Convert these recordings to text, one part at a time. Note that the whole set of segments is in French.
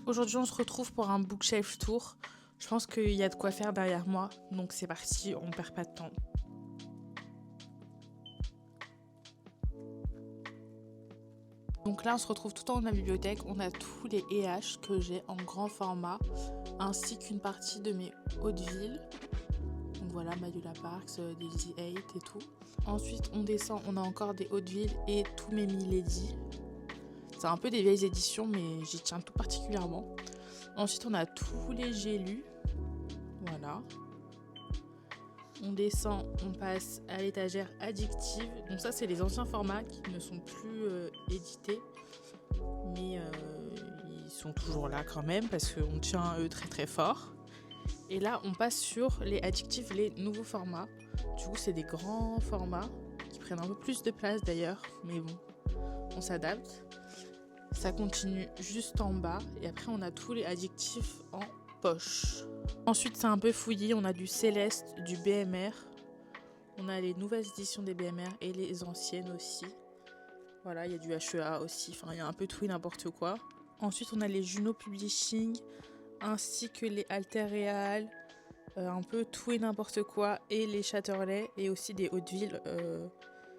Aujourd'hui, on se retrouve pour un bookshelf tour. Je pense qu'il y a de quoi faire derrière moi, donc c'est parti, on perd pas de temps. Donc là, on se retrouve tout en haut de la bibliothèque. On a tous les EH que j'ai en grand format, ainsi qu'une partie de mes Hauteville. Donc voilà, Mayula Parks, Daisy 8 et tout. Ensuite, on descend, on a encore des Hauteville et tous mes Milady. C'est un peu des vieilles éditions, mais j'y tiens tout particulièrement. Ensuite, on a tous les J'ai lus. Voilà. On descend, on passe à l'étagère addictive. Donc ça, c'est les anciens formats qui ne sont plus édités. Mais ils sont toujours là quand même parce qu'on tient à eux très très fort. Et là, on passe sur les addictifs, les nouveaux formats. Du coup, c'est des grands formats qui prennent un peu plus de place d'ailleurs. Mais bon, on s'adapte. Ça continue juste en bas. Et après, on a tous les addictifs en poche. Ensuite, c'est un peu fouillis. On a du Céleste, du BMR. On a les nouvelles éditions des BMR et les anciennes aussi. Voilà, il y a du HEA aussi. Enfin, il y a un peu tout et n'importe quoi. Ensuite, on a les Juno Publishing, ainsi que les Alter Real, un peu tout et n'importe quoi, et les Chatterley, et aussi des Hauteville.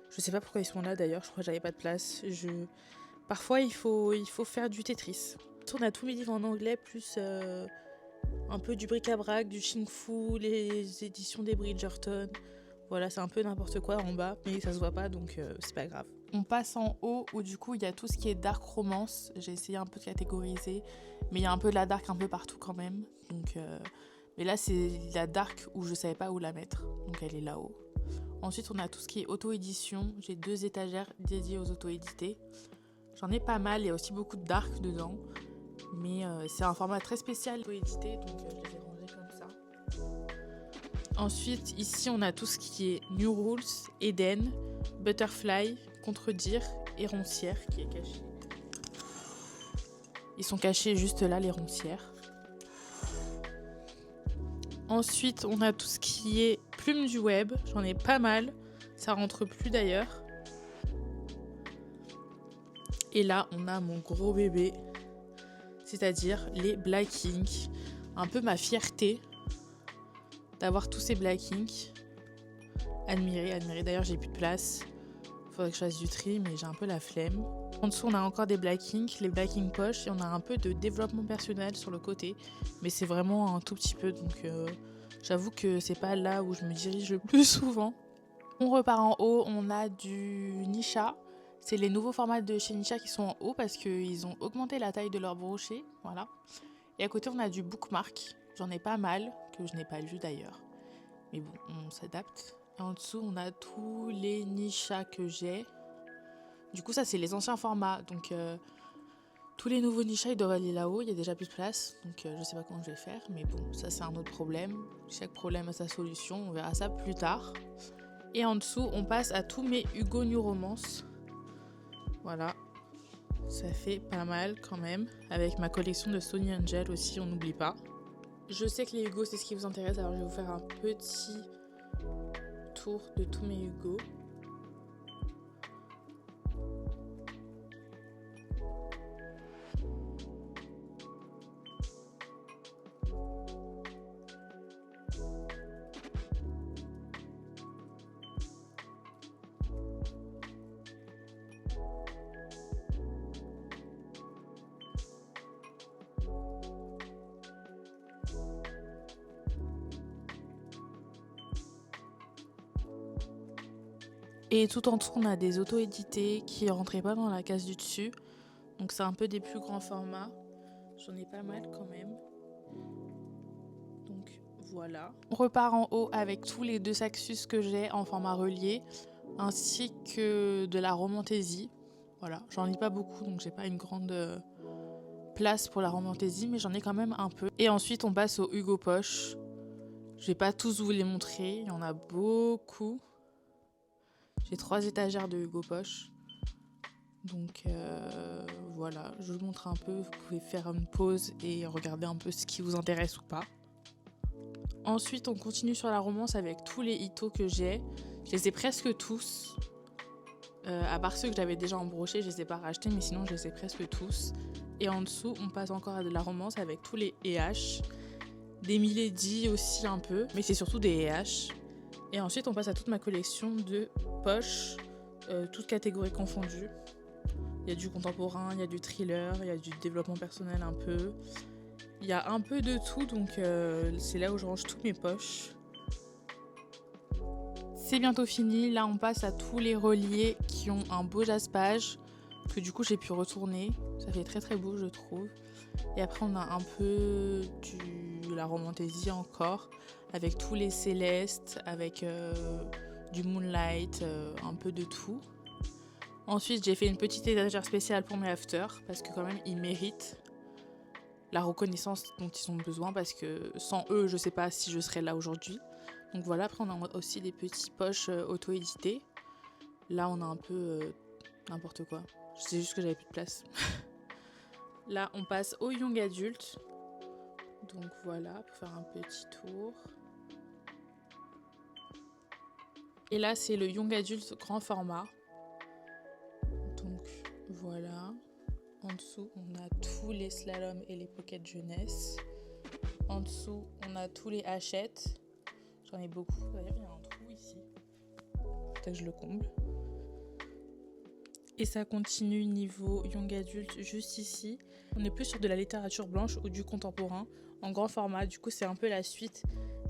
Je sais pas pourquoi ils sont là d'ailleurs, je crois que j'avais pas de place. Parfois, il faut faire du Tetris. On a tous mes livres en anglais, plus un peu du bric-à-brac, du Ching-Fu, les éditions des Bridgerton. Voilà, c'est un peu n'importe quoi en bas, mais ça se voit pas, donc c'est pas grave. On passe en haut, où du coup, il y a tout ce qui est dark romance. J'ai essayé un peu de catégoriser, mais il y a un peu de la dark un peu partout quand même. Donc, mais là, c'est la dark où je savais pas où la mettre, donc elle est là-haut. Ensuite, on a tout ce qui est auto-édition. J'ai 2 étagères dédiées aux auto-édités. J'en ai pas mal, il y a aussi beaucoup de dark dedans. Mais c'est un format très spécial auto-édité, donc je les ai rangés comme ça. Ensuite, ici, on a tout ce qui est New Rules, Eden, Butterfly, Contredire et Roncière qui est caché. Ils sont cachés juste là, les Roncières. Ensuite, on a tout ce qui est Plume du web. J'en ai pas mal. Ça rentre plus d'ailleurs. Et là, on a mon gros bébé, c'est-à-dire les Black Ink. Un peu ma fierté d'avoir tous ces Black Ink. Admirer. D'ailleurs, j'ai plus de place. Faudrait que je fasse du tri, mais j'ai un peu la flemme. En dessous, on a encore des Black Ink, les Black Ink poche, et on a un peu de développement personnel sur le côté. Mais c'est vraiment un tout petit peu, donc j'avoue que c'est pas là où je me dirige le plus souvent. On repart en haut, on a du Nisha. C'est les nouveaux formats de chez Nisha qui sont en haut parce qu'ils ont augmenté la taille de leur brochet. Voilà. Et à côté, on a du Bookmark. J'en ai pas mal, que je n'ai pas lu d'ailleurs. Mais bon, on s'adapte. Et en dessous, on a tous les Nisha que j'ai. Du coup, ça, c'est les anciens formats. Donc, tous les nouveaux Nisha, ils doivent aller là-haut. Il y a déjà plus de place. Donc, je sais pas comment je vais faire. Mais bon, ça, c'est un autre problème. Chaque problème a sa solution. On verra ça plus tard. Et en dessous, on passe à tous mes Hugo New Romance. Voilà. Ça fait pas mal quand même. Avec ma collection de Sony Angel aussi, on n'oublie pas. Je sais que les Hugo, c'est ce qui vous intéresse. Alors, je vais vous faire un petit tour de tous mes Hugo. Et tout en dessous, on a des auto-édités qui ne rentraient pas dans la case du dessus. Donc c'est un peu des plus grands formats. J'en ai pas mal quand même. Donc voilà. On repart en haut avec tous les 2 Saxus que j'ai en format relié, ainsi que de la romantaisie. Voilà, j'en lis pas beaucoup, donc j'ai pas une grande place pour la romantaisie, mais j'en ai quand même un peu. Et ensuite, on passe au Hugo Poche. Je vais pas tous vous les montrer, il y en a beaucoup. J'ai 3 étagères de Hugo Poche. Donc voilà, je vous montre un peu. Vous pouvez faire une pause et regarder un peu ce qui vous intéresse ou pas. Ensuite, on continue sur la romance avec tous les Ito que j'ai. Je les ai presque tous. À part ceux que j'avais déjà embrochés, je les ai pas rachetés, mais sinon je les ai presque tous. Et en dessous, on passe encore à de la romance avec tous les EH. Des Milady aussi un peu, mais c'est surtout des EH. Et ensuite, on passe à toute ma collection de poches, toutes catégories confondues. Il y a du contemporain, il y a du thriller, il y a du développement personnel un peu. Il y a un peu de tout, donc c'est là où je range toutes mes poches. C'est bientôt fini, là on passe à tous les reliés qui ont un beau jaspage, que du coup j'ai pu retourner. Ça fait très très beau je trouve. Et après on a un peu de la romantaisie encore, avec tous les célestes, avec du moonlight, un peu de tout. Ensuite j'ai fait une petite étagère spéciale pour mes afters, parce que quand même ils méritent la reconnaissance dont ils ont besoin, parce que sans eux je sais pas si je serais là aujourd'hui. Donc voilà, après on a aussi des petites poches auto-éditées. Là on a un peu n'importe quoi. Je sais juste que j'avais plus de place. Là on passe au young adulte. Donc voilà, pour faire un petit tour. Et là c'est le young adulte grand format. Donc voilà. En dessous on a tous les slaloms et les pockets jeunesse. En dessous on a tous les hachettes. J'en ai beaucoup. D'ailleurs, il y a un trou ici. Peut-être que je le comble. Et ça continue niveau young adulte juste ici. On est plus sur de la littérature blanche ou du contemporain en grand format. Du coup, c'est un peu la suite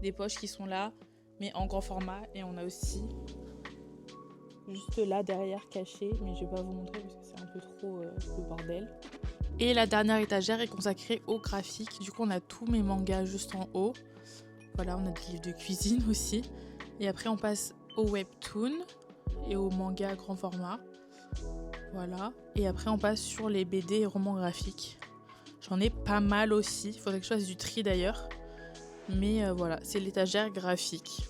des poches qui sont là, mais en grand format. Et on a aussi juste là derrière caché, mais je vais pas vous montrer parce que c'est un peu trop le bordel. Et la dernière étagère est consacrée au graphique. Du coup, on a tous mes mangas juste en haut. Voilà, on a des livres de cuisine aussi. Et après, on passe au webtoon et au manga grand format. Voilà. Et après, on passe sur les BD et romans graphiques. J'en ai pas mal aussi. Il faudrait que je fasse du tri d'ailleurs. Mais voilà, c'est l'étagère graphique.